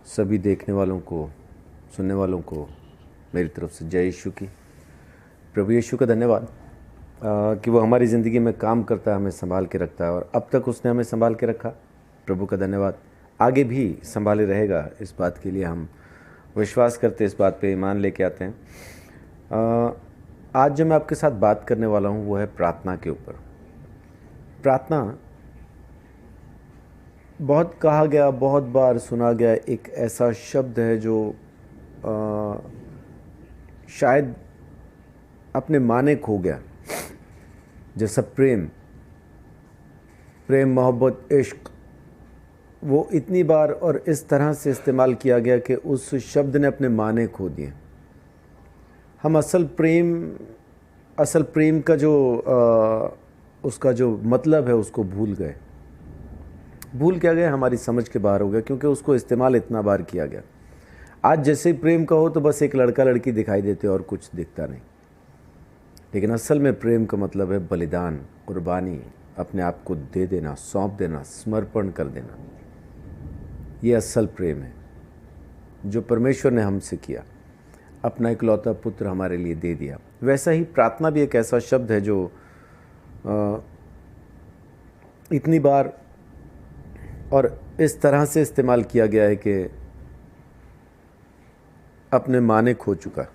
सभी देखने वालों को, सुनने वालों को मेरी तरफ से जय यीशु की। प्रभु यीशु का धन्यवाद कि वो हमारी ज़िंदगी में काम करता है, हमें संभाल के रखता है और अब तक उसने हमें संभाल के रखा। प्रभु का धन्यवाद, आगे भी संभाले रहेगा। इस बात के लिए हम विश्वास करते, इस बात पे ईमान लेके आते हैं। आज जो मैं आपके साथ बात करने वाला हूँ वो है प्रार्थना के ऊपर। प्रार्थना बहुत कहा गया, बहुत बार सुना गया एक ऐसा शब्द है जो शायद अपने माने खो गया। जैसा प्रेम, मोहब्बत, इश्क, वो इतनी बार और इस तरह से इस्तेमाल किया गया कि उस शब्द ने अपने माने खो दिए। हम असल प्रेम का जो उसका जो मतलब है उसको भूल गए। भूल क्या गए, हमारी समझ के बाहर हो गया, क्योंकि उसको इस्तेमाल इतना बार किया गया। आज जैसे ही प्रेम कहो तो बस एक लड़का लड़की दिखाई देते और कुछ दिखता नहीं। लेकिन असल में प्रेम का मतलब है बलिदान, कुर्बानी, अपने आप को दे देना, सौंप देना, समर्पण कर देना। ये असल प्रेम है जो परमेश्वर ने हमसे किया, अपना इकलौता पुत्र हमारे लिए दे दिया। वैसा ही प्रार्थना भी एक ऐसा शब्द है जो इतनी बार और इस तरह से इस्तेमाल किया गया है कि अपने माने खो चुका।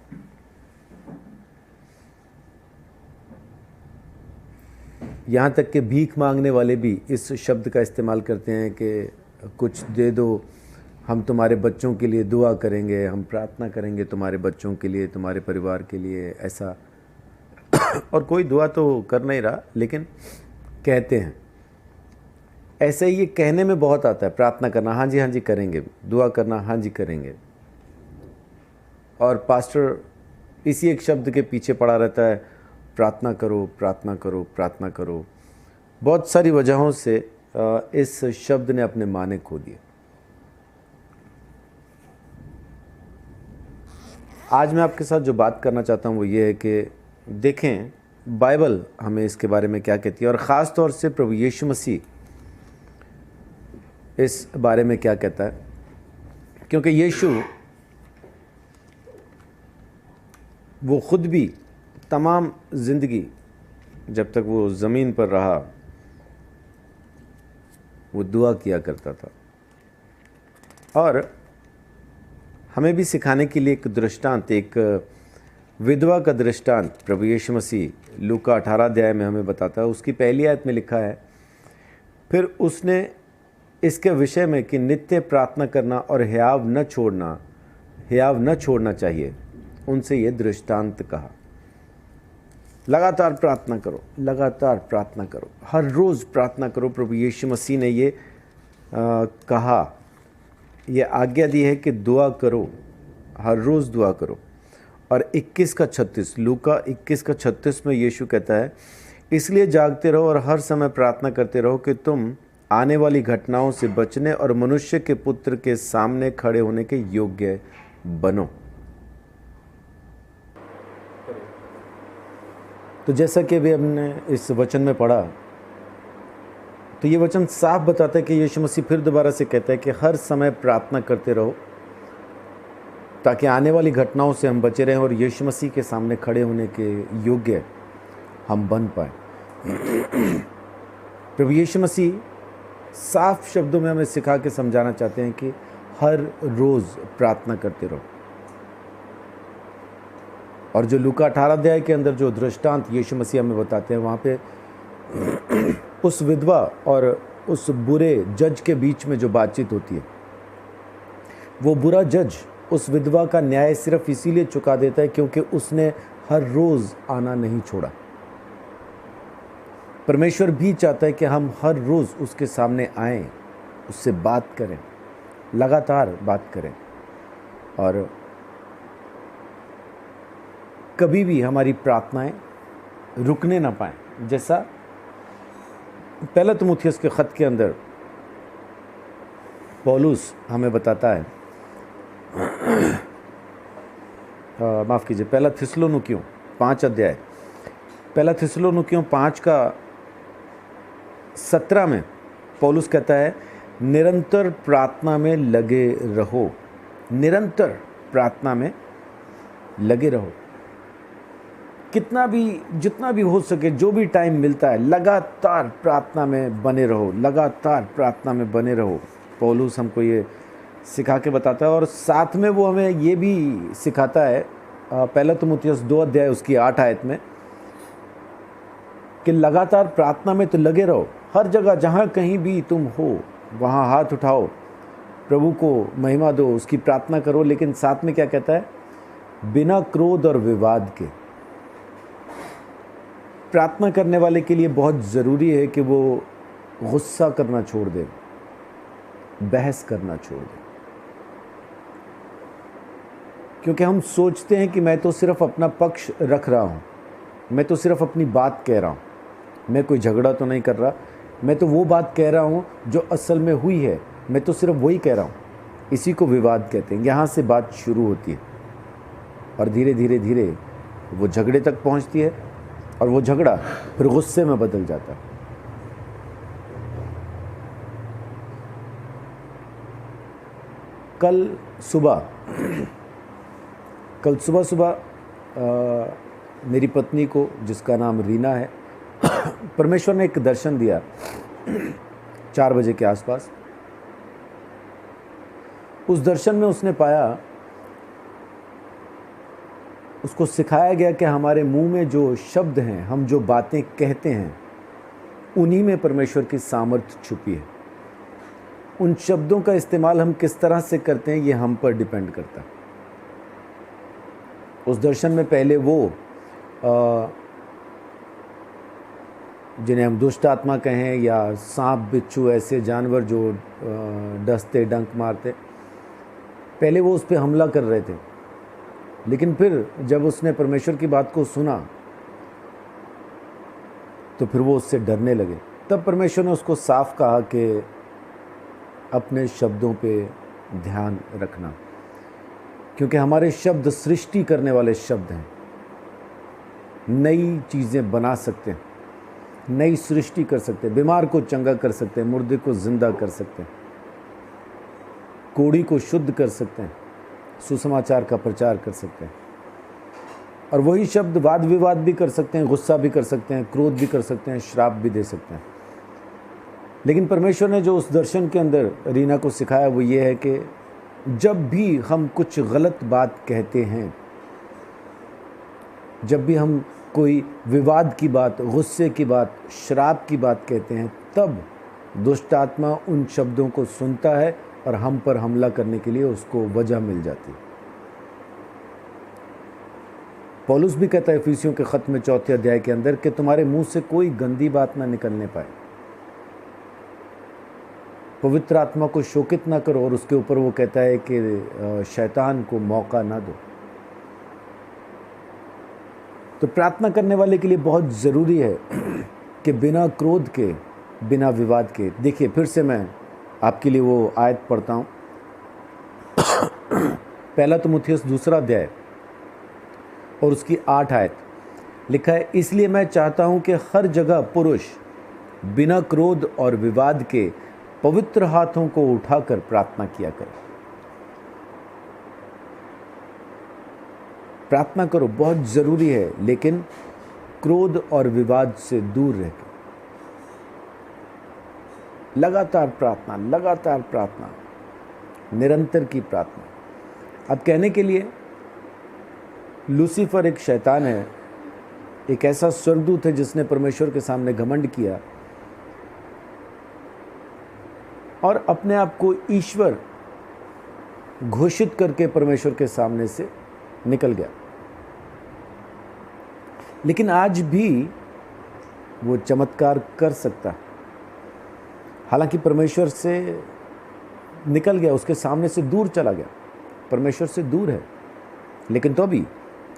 यहाँ तक कि भीख मांगने वाले भी इस शब्द का इस्तेमाल करते हैं कि कुछ दे दो, हम तुम्हारे बच्चों के लिए दुआ करेंगे, हम प्रार्थना करेंगे तुम्हारे बच्चों के लिए, तुम्हारे परिवार के लिए, ऐसा। और कोई दुआ तो कर नहीं रहा, लेकिन कहते हैं। ऐसे ही ये कहने में बहुत आता है, प्रार्थना करना, हाँ जी करेंगे, दुआ करना, हाँ जी करेंगे। और पास्टर इसी एक शब्द के पीछे पड़ा रहता है, प्रार्थना करो, प्रार्थना करो, प्रार्थना करो। बहुत सारी वजहों से इस शब्द ने अपने माने खो दिए। आज मैं आपके साथ जो बात करना चाहता हूँ वो ये है कि देखें बाइबल हमें इसके बारे में क्या कहती है, और ख़ास तौर से प्रभु यीशु मसीह इस बारे में क्या कहता है। क्योंकि यीशु वो खुद भी तमाम ज़िंदगी जब तक वो ज़मीन पर रहा वो दुआ किया करता था, और हमें भी सिखाने के लिए एक दृष्टांत, एक विधवा का दृष्टांत प्रभु यीशु मसीह लूका 18 अध्याय में हमें बताता है। उसकी पहली आयत में लिखा है, फिर उसने इसके विषय में कि नित्य प्रार्थना करना और हियाव न छोड़ना चाहिए, उनसे ये दृष्टांत कहा। लगातार प्रार्थना करो, लगातार प्रार्थना करो, हर रोज़ प्रार्थना करो। प्रभु यीशु मसीह ने ये कहा, ये आज्ञा दी है कि दुआ करो, हर रोज़ दुआ करो। और 21:36, लूका 21:36 में यीशु कहता है, इसलिए जागते रहो और हर समय प्रार्थना करते रहो कि तुम आने वाली घटनाओं से बचने और मनुष्य के पुत्र के सामने खड़े होने के योग्य बनो। तो जैसा कि अभी हमने इस वचन में पढ़ा, तो ये वचन साफ बताता है कि यीशु मसीह फिर दोबारा से कहता है कि हर समय प्रार्थना करते रहो ताकि आने वाली घटनाओं से हम बचे रहें और यीशु मसीह के सामने खड़े होने के योग्य हम बन पाए। प्रभु यीशु मसीह साफ शब्दों में हमें सिखा के समझाना चाहते हैं कि हर रोज़ प्रार्थना करते रहो। और जो लूका 18 अध्याय के अंदर जो दृष्टांत यीशु मसीह हमें बताते हैं, वहाँ पे उस विधवा और उस बुरे जज के बीच में जो बातचीत होती है, वो बुरा जज उस विधवा का न्याय सिर्फ इसीलिए चुका देता है क्योंकि उसने हर रोज़ आना नहीं छोड़ा। परमेश्वर भी चाहता है कि हम हर रोज़ उसके सामने आएं, उससे बात करें, लगातार बात करें, और कभी भी हमारी प्रार्थनाएं रुकने ना पाएं। जैसा पहला तीमुथियुस के ख़त के अंदर पौलुस हमें बताता है, माफ़ कीजिए, पहला थिस्सलुनीकियों 5 अध्याय, पहला थिस्सलुनीकियों 5 का 17 में पौलुस कहता है निरंतर प्रार्थना में लगे रहो, निरंतर प्रार्थना में लगे रहो। कितना भी, जितना भी हो सके, जो भी टाइम मिलता है, लगातार प्रार्थना में बने रहो, लगातार प्रार्थना में बने रहो। पौलुस हमको ये सिखा के बताता है और साथ में वो हमें ये भी सिखाता है, पहला तीमुथियुस 2 अध्याय उसकी 8 आयत में, कि लगातार प्रार्थना में तो लगे रहो। हर जगह जहाँ कहीं भी तुम हो वहाँ हाथ उठाओ, प्रभु को महिमा दो, उसकी प्रार्थना करो। लेकिन साथ में क्या कहता है? बिना क्रोध और विवाद के। प्रार्थना करने वाले के लिए बहुत ज़रूरी है कि वो गुस्सा करना छोड़ दे, बहस करना छोड़ दे। क्योंकि हम सोचते हैं कि मैं तो सिर्फ अपना पक्ष रख रहा हूँ, मैं तो सिर्फ अपनी बात कह रहा हूँ, मैं कोई झगड़ा तो नहीं कर रहा, मैं तो वो बात कह रहा हूँ जो असल में हुई है, मैं तो सिर्फ वही कह रहा हूँ। इसी को विवाद कहते हैं। यहाँ से बात शुरू होती है और धीरे धीरे धीरे वो झगड़े तक पहुँचती है और वो झगड़ा फिर गुस्से में बदल जाता है। कल सुबह मेरी पत्नी को, जिसका नाम रीना है, परमेश्वर ने एक दर्शन दिया 4 बजे के आसपास। उस दर्शन में उसने पाया, उसको सिखाया गया कि हमारे मुंह में जो शब्द हैं, हम जो बातें कहते हैं, उन्हीं में परमेश्वर की सामर्थ्य छुपी है। उन शब्दों का इस्तेमाल हम किस तरह से करते हैं, ये हम पर डिपेंड करता है। उस दर्शन में पहले वो जिन्हें हम दुष्ट आत्मा कहें या सांप बिच्छू, ऐसे जानवर जो डसते डंक मारते, पहले वो उस पर हमला कर रहे थे। लेकिन फिर जब उसने परमेश्वर की बात को सुना तो फिर वो उससे डरने लगे। तब परमेश्वर ने उसको साफ कहा कि अपने शब्दों पे ध्यान रखना, क्योंकि हमारे शब्द सृष्टि करने वाले शब्द हैं। नई चीज़ें बना सकते हैं, नई सृष्टि कर सकते हैं, बीमार को चंगा कर सकते हैं, मुर्दे को जिंदा कर सकते हैं, कोढ़ी को शुद्ध कर सकते हैं, सुसमाचार का प्रचार कर सकते हैं। और वही शब्द वाद विवाद भी कर सकते हैं, गुस्सा भी कर सकते हैं, क्रोध भी कर सकते हैं, श्राप भी दे सकते हैं। लेकिन परमेश्वर ने जो उस दर्शन के अंदर रीना को सिखाया वो ये है कि जब भी हम कुछ गलत बात कहते हैं, जब भी हम कोई विवाद की बात, गुस्से की बात, श्राप की बात कहते हैं, तब दुष्ट आत्मा उन शब्दों को सुनता है और हम पर हमला करने के लिए उसको वजह मिल जाती है। पौलुस भी कहता है इफिसियों के खत में 4 अध्याय के अंदर कि तुम्हारे मुंह से कोई गंदी बात ना निकलने पाए। पवित्र आत्मा को शोकित ना करो। और उसके ऊपर वो कहता है कि शैतान को मौका ना दो। तो प्रार्थना करने वाले के लिए बहुत ज़रूरी है कि बिना क्रोध के, बिना विवाद के। देखिए, फिर से मैं आपके लिए वो आयत पढ़ता हूँ। पहला तीमुथियुस 2 अध्याय और उसकी 8 आयत लिखा है, इसलिए मैं चाहता हूँ कि हर जगह पुरुष बिना क्रोध और विवाद के पवित्र हाथों को उठाकर प्रार्थना किया करे। प्रार्थना करो, बहुत ज़रूरी है, लेकिन क्रोध और विवाद से दूर रहकर लगातार प्रार्थना, लगातार प्रार्थना, निरंतर की प्रार्थना। अब कहने के लिए लूसीफर एक शैतान है, एक ऐसा स्वर्गदूत है जिसने परमेश्वर के सामने घमंड किया और अपने आप को ईश्वर घोषित करके परमेश्वर के सामने से निकल गया। लेकिन आज भी वो चमत्कार कर सकता है। हालांकि परमेश्वर से निकल गया, उसके सामने से दूर चला गया, परमेश्वर से दूर है, लेकिन तो भी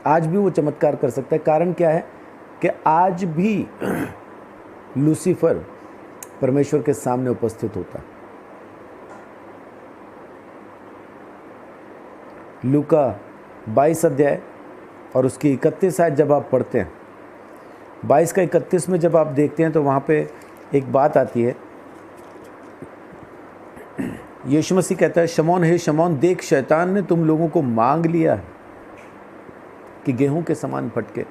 आज भी वो चमत्कार कर सकता है। कारण क्या है कि आज भी लूसीफर परमेश्वर के सामने उपस्थित होता है। लूका 22 अध्याय और उसकी 31 आयत जब आप पढ़ते हैं, 22 का 31 में जब आप देखते हैं तो वहाँ पे एक बात आती है, यीशु मसीह कहता है, शमौन हे शमौन, देख शैतान ने तुम लोगों को मांग लिया है कि गेहूं के समान फटके।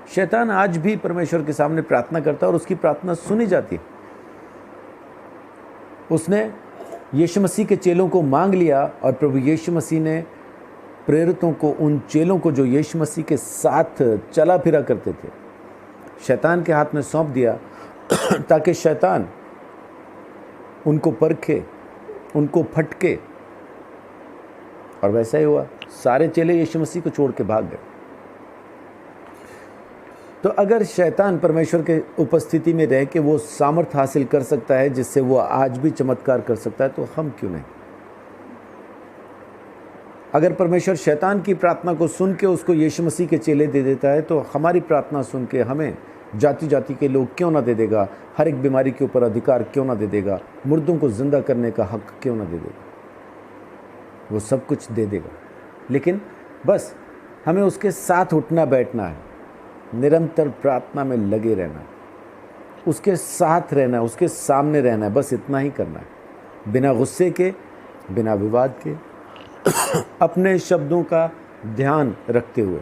शैतान आज भी परमेश्वर के सामने प्रार्थना करता है और उसकी प्रार्थना सुनी जाती है। उसने यीशु मसीह के चेलों को मांग लिया और प्रभु यीशु मसीह ने प्रेरितों को, उन चेलों को जो यीशु मसीह के साथ चला फिरा करते थे, शैतान के हाथ में सौंप दिया ताकि शैतान उनको परखे, उनको फटके। और वैसा ही हुआ, सारे चेले यीशु मसीह को छोड़ के भाग गए। तो अगर शैतान परमेश्वर के उपस्थिति में रह के वो सामर्थ हासिल कर सकता है जिससे वो आज भी चमत्कार कर सकता है, तो हम क्यों नहीं? अगर परमेश्वर शैतान की प्रार्थना को सुन के उसको यीशु मसीह के चेले दे देता है, तो हमारी प्रार्थना सुन के हमें जाति जाति के लोग क्यों ना दे देगा? हर एक बीमारी के ऊपर अधिकार क्यों ना दे देगा? मुर्दों को जिंदा करने का हक क्यों ना दे देगा? वो सब कुछ दे देगा, लेकिन बस हमें उसके साथ उठना बैठना है, निरंतर प्रार्थना में लगे रहना है, उसके साथ रहना है, उसके सामने रहना है, बस इतना ही करना है। बिना गुस्से के, बिना विवाद के, अपने शब्दों का ध्यान रखते हुए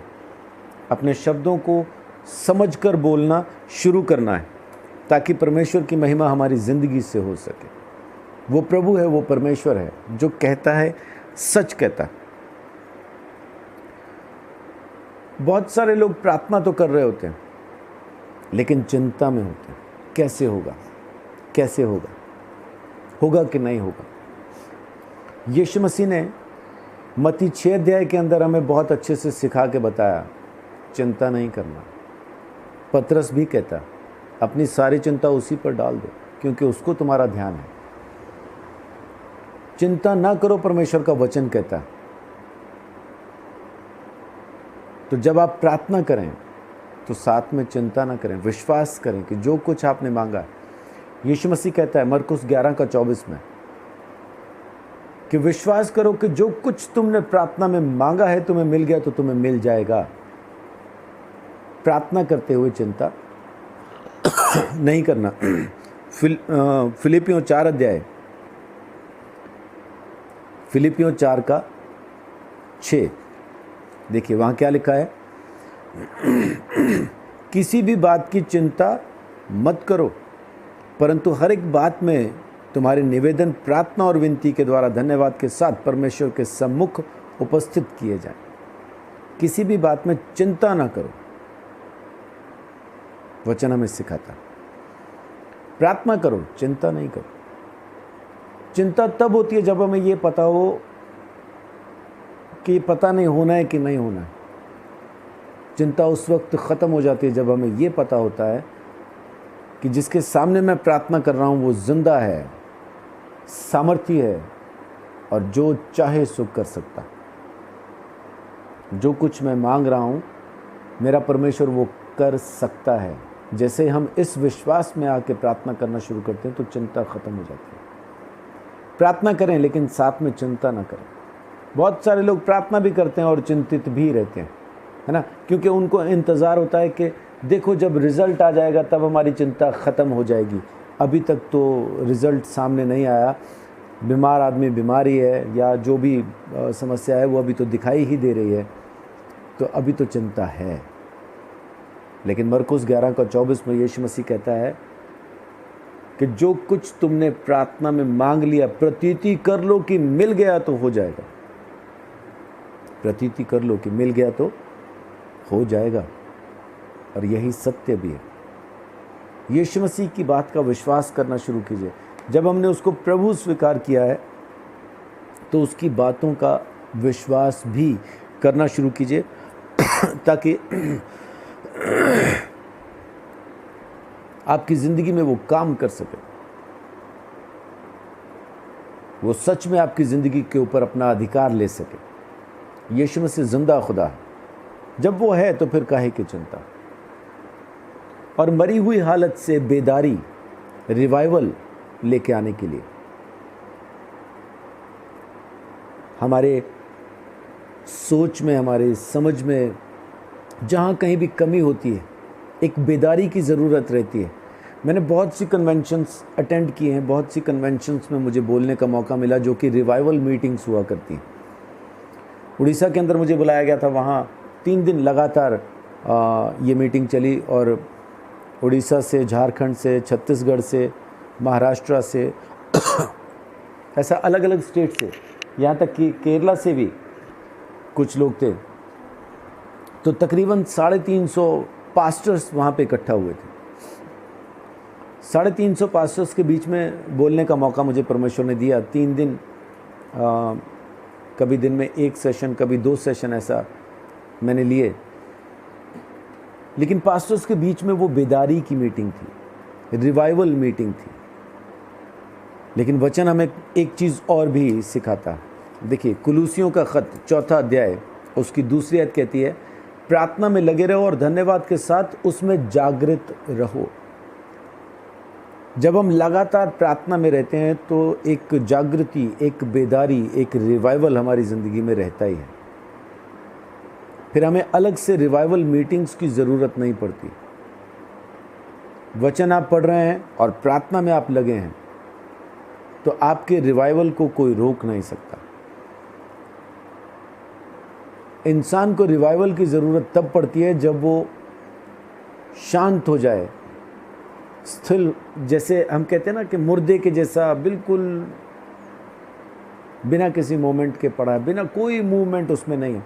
अपने शब्दों को समझकर बोलना शुरू करना है, ताकि परमेश्वर की महिमा हमारी ज़िंदगी से हो सके। वो प्रभु है, वो परमेश्वर है जो कहता है सच कहता है। बहुत सारे लोग प्रार्थना तो कर रहे होते हैं लेकिन चिंता में होते हैं, कैसे होगा, कैसे होगा, होगा कि नहीं होगा। यीशु मसीह ने मत्ती 6 अध्याय के अंदर हमें बहुत अच्छे से सिखा के बताया, चिंता नहीं करना। पतरस भी कहता, अपनी सारी चिंता उसी पर डाल दो क्योंकि उसको तुम्हारा ध्यान है। चिंता ना करो, परमेश्वर का वचन कहता है। तो जब आप प्रार्थना करें तो साथ में चिंता ना करें, विश्वास करें कि जो कुछ आपने मांगा है, यीशु मसीह कहता है मरकुस 11:24 में कि विश्वास करो कि जो कुछ तुमने प्रार्थना में मांगा है तुम्हें मिल गया तो तुम्हें मिल जाएगा। प्रार्थना करते हुए चिंता नहीं करना। फिलिपियों 4 अध्याय, फिलिपियों 4:6 देखिए, वहाँ क्या लिखा है, किसी भी बात की चिंता मत करो, परंतु हर एक बात में तुम्हारे निवेदन प्रार्थना और विनती के द्वारा धन्यवाद के साथ परमेश्वर के सम्मुख उपस्थित किए जाएं। किसी भी बात में चिंता ना करो, वचन हमें सिखाता। प्रार्थना करो, चिंता नहीं करो। चिंता तब होती है जब हमें ये पता हो कि पता नहीं होना है कि नहीं होना है। चिंता उस वक्त ख़त्म हो जाती है जब हमें ये पता होता है कि जिसके सामने मैं प्रार्थना कर रहा हूँ वो जिंदा है, सामर्थी है और जो चाहे सो कर सकता। जो कुछ मैं मांग रहा हूँ मेरा परमेश्वर वो कर सकता है। जैसे हम इस विश्वास में आके प्रार्थना करना शुरू करते हैं तो चिंता ख़त्म हो जाती है। प्रार्थना करें लेकिन साथ में चिंता ना करें। बहुत सारे लोग प्रार्थना भी करते हैं और चिंतित भी रहते हैं, है ना, क्योंकि उनको इंतज़ार होता है कि देखो जब रिज़ल्ट आ जाएगा तब हमारी चिंता ख़त्म हो जाएगी। अभी तक तो रिज़ल्ट सामने नहीं आया, बीमार आदमी बीमारी है या जो भी समस्या है वो अभी तो दिखाई ही दे रही है, तो अभी तो चिंता है। लेकिन मरकुस 11:24 में यीशु मसीह कहता है कि जो कुछ तुमने प्रार्थना में मांग लिया प्रतीति कर लो कि मिल गया तो हो जाएगा। प्रतीति कर लो कि मिल गया तो हो जाएगा, और यही सत्य भी है। यीशु मसीह की बात का विश्वास करना शुरू कीजिए। जब हमने उसको प्रभु स्वीकार किया है तो उसकी बातों का विश्वास भी करना शुरू कीजिए ताकि आपकी ज़िंदगी में वो काम कर सके, वो सच में आपकी ज़िंदगी के ऊपर अपना अधिकार ले सके। यीशु मसीह जिंदा खुदा है, जब वो है तो फिर काहे की चिंता। और मरी हुई हालत से बेदारी, रिवाइवल लेके आने के लिए हमारे सोच में, हमारे समझ में जहाँ कहीं भी कमी होती है, एक बेदारी की ज़रूरत रहती है। मैंने बहुत सी कन्वेंशंस अटेंड किए हैं, बहुत सी कन्वेंशंस में मुझे बोलने का मौका मिला जो कि रिवाइवल मीटिंग्स हुआ करती हैं। उड़ीसा के अंदर मुझे बुलाया गया था, वहाँ 3 दिन लगातार ये मीटिंग चली और उड़ीसा से, झारखंड से, छत्तीसगढ़ से, महाराष्ट्र से ऐसा अलग अलग स्टेट से, यहाँ तक कि केरला से भी कुछ लोग थे। तो तकरीबन 350 पास्टर्स वहाँ पे इकट्ठा हुए थे। 350 पास्टर्स के बीच में बोलने का मौका मुझे परमेश्वर ने दिया। 3 दिन कभी दिन में 1 सेशन, कभी 2 सेशन ऐसा मैंने लिए। लेकिन पास्टर्स के बीच में वो बेदारी की मीटिंग थी, रिवाइवल मीटिंग थी। लेकिन वचन हमें एक चीज़ और भी सिखाता है। देखिए, कुलूसियों का ख़त 4 अध्याय उसकी 2 आयत कहती है, प्रार्थना में लगे रहो और धन्यवाद के साथ उसमें जागृत रहो। जब हम लगातार प्रार्थना में रहते हैं तो एक जागृति, एक बेदारी, एक रिवाइवल हमारी ज़िंदगी में रहता ही है। फिर हमें अलग से रिवाइवल मीटिंग्स की ज़रूरत नहीं पड़ती। वचन आप पढ़ रहे हैं और प्रार्थना में आप लगे हैं तो आपके रिवाइवल को कोई रोक नहीं सकता। इंसान को रिवाइवल की ज़रूरत तब पड़ती है जब वो शांत हो जाए, स्थिर, जैसे हम कहते हैं ना कि मुर्दे के जैसा, बिल्कुल बिना किसी मूवमेंट के पड़ा है, बिना कोई मूवमेंट उसमें नहीं है।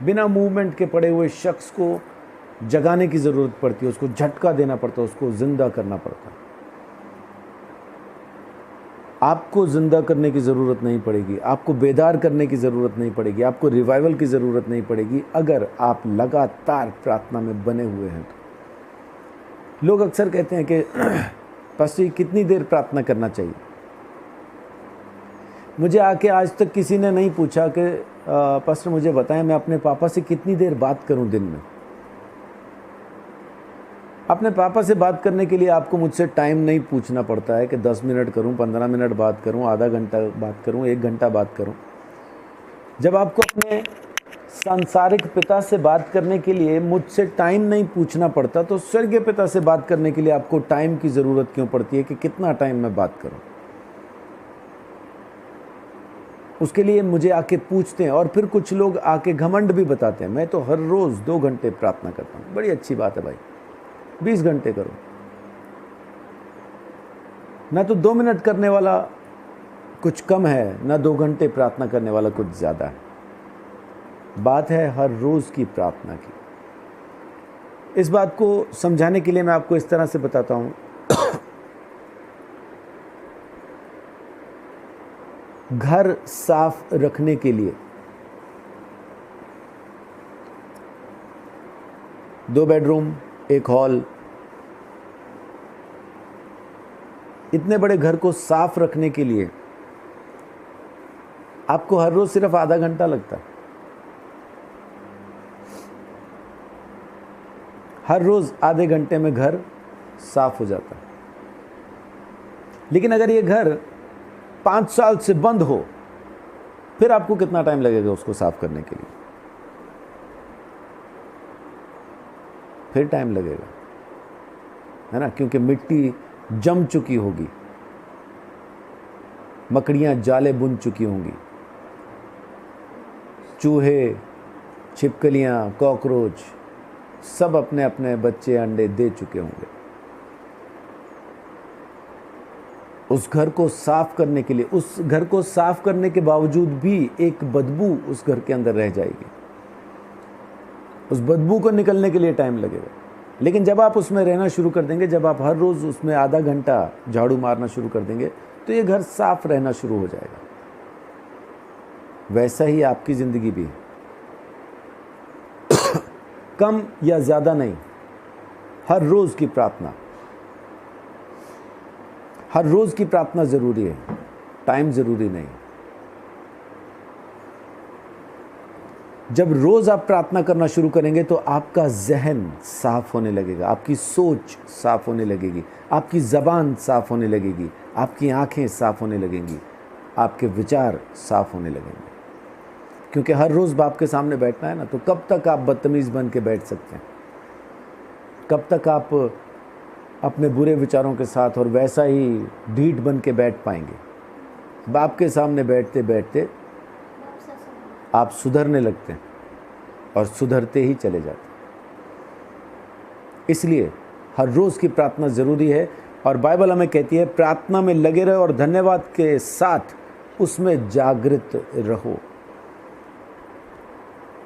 बिना मूवमेंट के पड़े हुए शख्स को जगाने की ज़रूरत पड़ती है, उसको झटका देना पड़ता है, उसको ज़िंदा करना पड़ता है। आपको ज़िंदा करने की ज़रूरत नहीं पड़ेगी, आपको बेदार करने की ज़रूरत नहीं पड़ेगी, आपको रिवाइवल की ज़रूरत नहीं पड़ेगी अगर आप लगातार प्रार्थना में बने हुए हैं। तो लोग अक्सर कहते हैं कि पास्टर जी कितनी देर प्रार्थना करना चाहिए। मुझे आके आज तक किसी ने नहीं पूछा कि पास्टर मुझे बताएं मैं अपने पापा से कितनी देर बात करूं दिन में। अपने पापा से बात करने के लिए आपको मुझसे टाइम नहीं पूछना पड़ता है कि 10 मिनट करूं, 15 मिनट बात करूं, आधा घंटा बात करूं, 1 घंटा बात करूं। जब आपको अपने सांसारिक पिता से बात करने के लिए मुझसे टाइम नहीं पूछना पड़ता तो स्वर्गीय पिता से बात करने के लिए आपको टाइम की ज़रूरत क्यों पड़ती है कि कितना टाइम मैं बात करूं। उसके लिए मुझे आके पूछते हैं और फिर कुछ लोग आके घमंड भी बताते हैं, मैं तो हर रोज़ 2 घंटे प्रार्थना करता हूँ। बड़ी अच्छी बात है भाई, 20 घंटे करो ना। तो 2 मिनट करने वाला कुछ कम है ना, 2 घंटे प्रार्थना करने वाला कुछ ज़्यादा है। बात है हर रोज़ की प्रार्थना की। इस बात को समझाने के लिए मैं आपको इस तरह से बताता हूँ। घर साफ रखने के लिए 2 बेडरूम, 1 हॉल, इतने बड़े घर को साफ रखने के लिए आपको हर रोज सिर्फ आधा घंटा लगता है। हर रोज आधे घंटे में घर साफ हो जाता है। लेकिन अगर ये घर 5 साल से बंद हो फिर आपको कितना टाइम लगेगा उसको साफ करने के लिए? फिर टाइम लगेगा, है ना, क्योंकि मिट्टी जम चुकी होगी, मकड़ियां जाले बुन चुकी होंगी, चूहे, छिपकलियां, कॉकरोच सब अपने अपने बच्चे अंडे दे चुके होंगे। उस घर को साफ करने के लिए, उस घर को साफ करने के बावजूद भी एक बदबू उस घर के अंदर रह जाएगी। उस बदबू को निकलने के लिए टाइम लगेगा। लेकिन जब आप उसमें रहना शुरू कर देंगे, जब आप हर रोज़ उसमें आधा घंटा झाड़ू मारना शुरू कर देंगे तो ये घर साफ रहना शुरू हो जाएगा। वैसा ही आपकी ज़िंदगी भी है। कम या ज़्यादा नहीं, हर रोज़ की प्रार्थना, हर रोज़ की प्रार्थना ज़रूरी है, टाइम ज़रूरी नहीं। जब रोज़ आप प्रार्थना करना शुरू करेंगे तो आपका जहन साफ होने लगेगा, आपकी सोच साफ होने लगेगी, आपकी ज़बान साफ होने लगेगी, आपकी आंखें साफ होने लगेंगी, आपके विचार साफ होने लगेंगे। क्योंकि हर रोज़ बाप के सामने बैठना है ना, तो कब तक आप बदतमीज़ बन के बैठ सकते हैं? कब तक आप अपने बुरे विचारों के साथ और वैसा ही ढीठ बन के बैठ पाएंगे। बाप के सामने बैठते बैठते आप सुधरने लगते हैं और सुधरते ही चले जाते हैं। इसलिए हर रोज़ की प्रार्थना ज़रूरी है और बाइबल हमें कहती है प्रार्थना में लगे रहो और धन्यवाद के साथ उसमें जागृत रहो।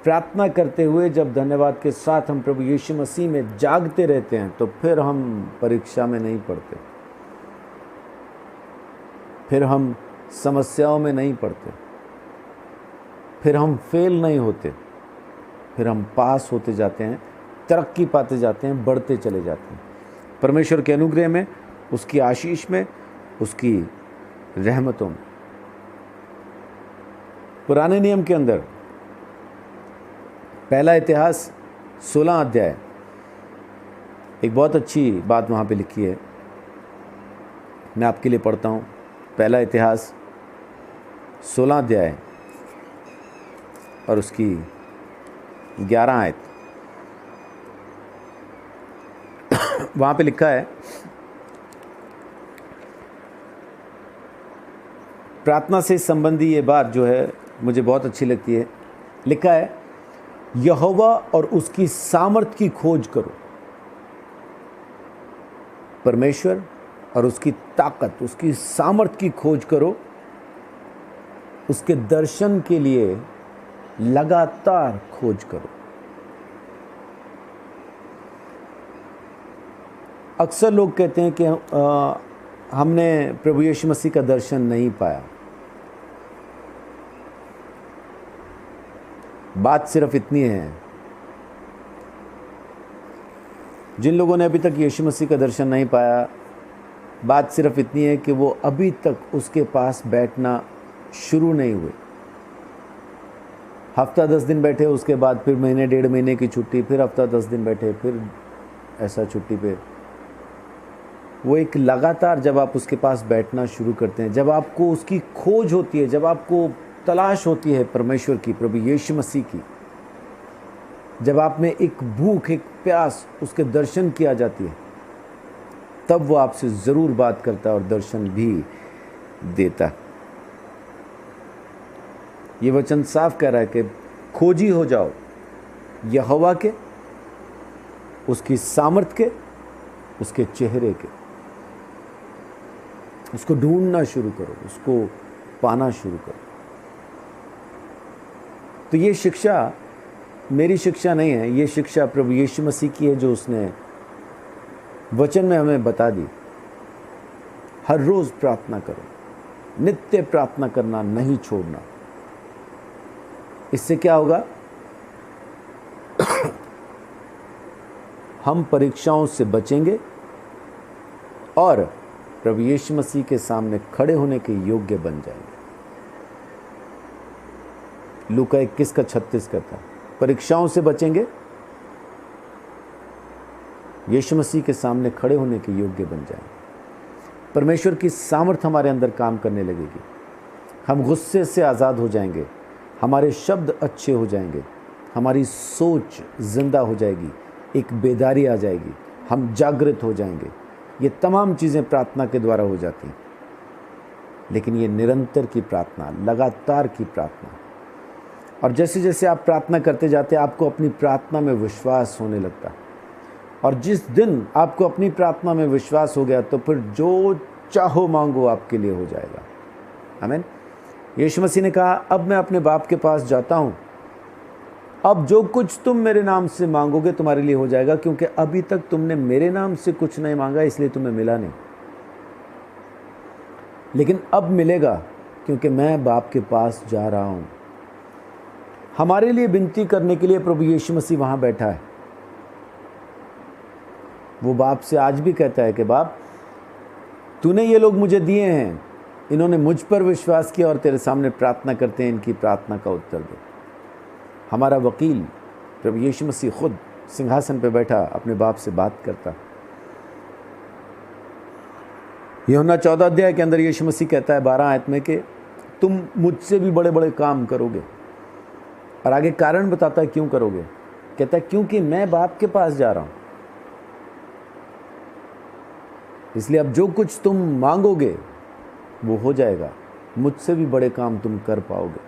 प्रार्थना करते हुए जब धन्यवाद के साथ हम प्रभु यीशु मसीह में जागते रहते हैं तो फिर हम परीक्षा में नहीं पड़ते, फिर हम समस्याओं में नहीं पड़ते, फिर हम फेल नहीं होते, फिर हम पास होते जाते हैं, तरक्की पाते जाते हैं, बढ़ते चले जाते हैं परमेश्वर के अनुग्रह में, उसकी आशीष में, उसकी रहमतों में। पुराने नियम के अंदर पहला इतिहास 16 अध्याय, एक बहुत अच्छी बात वहाँ पे लिखी है, मैं आपके लिए पढ़ता हूँ। पहला इतिहास 16 अध्याय और उसकी 11 आयत। वहाँ पे लिखा है, प्रार्थना से संबंधी ये बात जो है मुझे बहुत अच्छी लगती है। लिखा है, यहोवा और उसकी सामर्थ की खोज करो। परमेश्वर और उसकी ताकत, उसकी सामर्थ की खोज करो, उसके दर्शन के लिए लगातार खोज करो। अक्सर लोग कहते हैं कि हमने प्रभु यीशु मसीह का दर्शन नहीं पाया। बात सिर्फ इतनी है, जिन लोगों ने अभी तक यीशु मसीह का दर्शन नहीं पाया, बात सिर्फ इतनी है कि वो अभी तक उसके पास बैठना शुरू नहीं हुए। हफ्ता 10 दिन बैठे, उसके बाद फिर महीने 1.5 महीने की छुट्टी, फिर हफ्ता 10 दिन बैठे, फिर ऐसा छुट्टी पे। वो एक लगातार जब आप उसके पास बैठना शुरू करते हैं, जब आपको उसकी खोज होती है, जब आपको तलाश होती है परमेश्वर की, प्रभु यीशु मसीह की, जब आप में एक भूख, एक प्यास, उसके दर्शन की आ जाती है, तब वो आपसे ज़रूर बात करता है और दर्शन भी देता है। ये वचन साफ कह रहा है कि खोजी हो जाओ यहोवा के, उसकी सामर्थ के, उसके चेहरे के। उसको ढूंढना शुरू करो, उसको पाना शुरू करो। तो ये शिक्षा मेरी शिक्षा नहीं है, ये शिक्षा प्रभु यीशु मसीह की है, जो उसने वचन में हमें बता दी। हर रोज़ प्रार्थना करो, नित्य प्रार्थना करना नहीं छोड़ना। इससे क्या होगा? हम परीक्षाओं से बचेंगे और प्रभु यीशु मसीह के सामने खड़े होने के योग्य बन जाएंगे। लूका 21:36 कहता है, परीक्षाओं से बचेंगे, यीशु मसीह के सामने खड़े होने के योग्य बन जाएंगे। परमेश्वर की सामर्थ हमारे अंदर काम करने लगेगी। हम गुस्से से आज़ाद हो जाएंगे, हमारे शब्द अच्छे हो जाएंगे, हमारी सोच जिंदा हो जाएगी, एक बेदारी आ जाएगी, हम जागृत हो जाएंगे। ये तमाम चीज़ें प्रार्थना के द्वारा हो जाती हैं। लेकिन ये निरंतर की प्रार्थना, लगातार की प्रार्थना। और जैसे जैसे आप प्रार्थना करते जाते हैं, आपको अपनी प्रार्थना में विश्वास होने लगता है। और जिस दिन आपको अपनी प्रार्थना में विश्वास हो गया, तो फिर जो चाहो मांगो आपके लिए हो जाएगा। आमीन। यीशु मसीह ने कहा, अब मैं अपने बाप के पास जाता हूँ, अब जो कुछ तुम मेरे नाम से मांगोगे तुम्हारे लिए हो जाएगा, क्योंकि अभी तक तुमने मेरे नाम से कुछ नहीं मांगा, इसलिए तुम्हें मिला नहीं। लेकिन अब मिलेगा, क्योंकि मैं बाप के पास जा रहा हूँ। हमारे लिए विनती करने के लिए प्रभु यीशु मसीह वहाँ बैठा है। वो बाप से आज भी कहता है कि बाप, तूने ये लोग मुझे दिए हैं, इन्होंने मुझ पर विश्वास किया और तेरे सामने प्रार्थना करते हैं, इनकी प्रार्थना का उत्तर दे। हमारा वकील प्रभु यीशु मसीह खुद सिंहासन पर बैठा अपने बाप से बात करता। यूहन्ना 14 अध्याय के अंदर यीशु मसीह कहता है 12 आयत में कि तुम मुझसे भी बड़े बड़े काम करोगे। और आगे कारण बताता है क्यों करोगे। कहता है क्योंकि मैं बाप के पास जा रहा हूँ। इसलिए अब जो कुछ तुम मांगोगे वो हो जाएगा, मुझसे भी बड़े काम तुम कर पाओगे।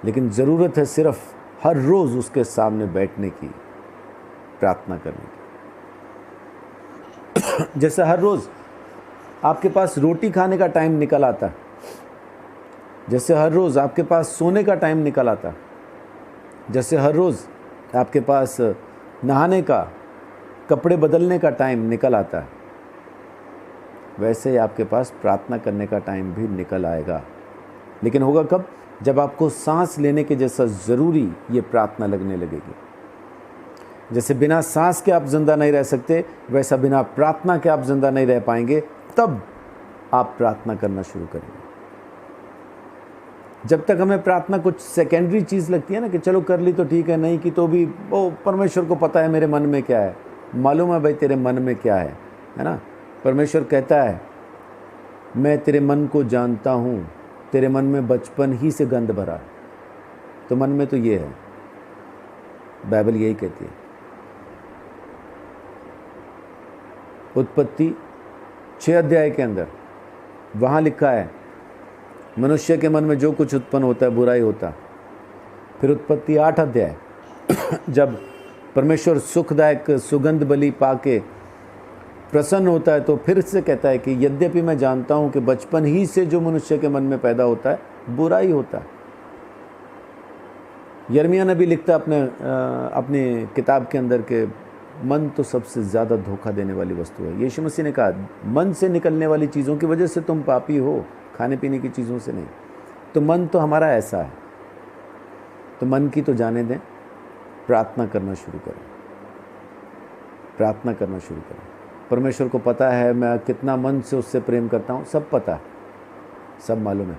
लेकिन ज़रूरत है सिर्फ हर रोज़ उसके सामने बैठने की, प्रार्थना करने की। जैसे हर रोज़ आपके पास रोटी खाने का टाइम निकल आता, जैसे हर रोज़ आपके पास सोने का टाइम निकल आता, जैसे हर रोज़ आपके पास नहाने का, कपड़े बदलने का टाइम निकल आता है, वैसे ही आपके पास प्रार्थना करने का टाइम भी निकल आएगा। लेकिन होगा कब? जब आपको सांस लेने के जैसा ज़रूरी ये प्रार्थना लगने लगेगी। जैसे बिना सांस के आप ज़िंदा नहीं रह सकते, वैसा बिना प्रार्थना के आप ज़िंदा नहीं रह पाएंगे। तब आप प्रार्थना करना शुरू करेंगे। जब तक हमें प्रार्थना कुछ सेकेंडरी चीज़ लगती है ना, कि चलो कर ली तो ठीक है, नहीं की तो भी वो परमेश्वर को पता है मेरे मन में क्या है, मालूम है भाई तेरे मन में क्या है ना। परमेश्वर कहता है मैं तेरे मन को जानता हूँ, तेरे मन में बचपन ही से गंध भरा है। तो मन में तो ये है, बाइबल यही कहती है। उत्पत्ति 6 अध्याय के अंदर वहाँ लिखा है मनुष्य के मन में जो कुछ उत्पन्न होता है बुरा ही होता। फिर उत्पत्ति 8 अध्याय जब परमेश्वर सुखदायक सुगंध बलि पाके प्रसन्न होता है तो फिर से कहता है कि यद्यपि मैं जानता हूं कि बचपन ही से जो मनुष्य के मन में पैदा होता है बुरा ही होता है। यिर्मयाह नबी लिखता अपने किताब के अंदर के मन तो सबसे ज़्यादा धोखा देने वाली वस्तु है। यीशु मसीह ने कहा मन से निकलने वाली चीज़ों की वजह से तुम पापी हो, खाने पीने की चीज़ों से नहीं। तो मन तो हमारा ऐसा है, तो मन की तो जाने दें, प्रार्थना करना शुरू करें, प्रार्थना करना शुरू करें। परमेश्वर को पता है मैं कितना मन से उससे प्रेम करता हूँ, सब पता है, सब मालूम है।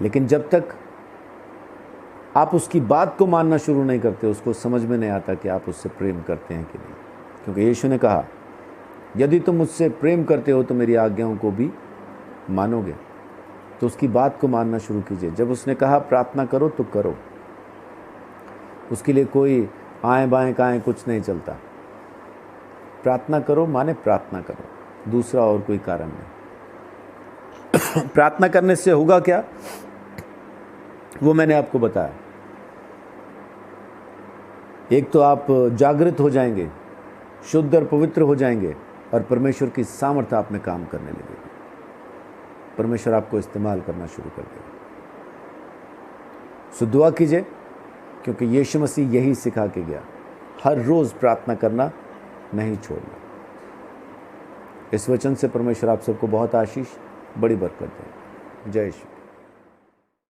लेकिन जब तक आप उसकी बात को मानना शुरू नहीं करते, उसको समझ में नहीं आता कि आप उससे प्रेम करते हैं कि नहीं। क्योंकि यीशु ने कहा यदि तुम मुझसे प्रेम करते हो तो मेरी आज्ञाओं को भी मानोगे। तो उसकी बात को मानना शुरू कीजिए। जब उसने कहा प्रार्थना करो तो करो, उसके लिए कोई आए बाएं काएं कुछ नहीं चलता। प्रार्थना करो माने प्रार्थना करो, दूसरा और कोई कारण नहीं। प्रार्थना करने से होगा क्या वो मैंने आपको बताया। एक तो आप जागृत हो जाएंगे, शुद्ध और पवित्र हो जाएंगे और परमेश्वर की सामर्थ्य आप में काम करने लगेगी। परमेश्वर आपको इस्तेमाल करना शुरू कर देगा। सो दुआ कीजिए, क्योंकि यीशु मसीह यही सिखा के गया, हर रोज़ प्रार्थना करना नहीं छोड़ना। इस वचन से परमेश्वर आप सबको बहुत आशीष, बड़ी बरकत दे। जय श्री।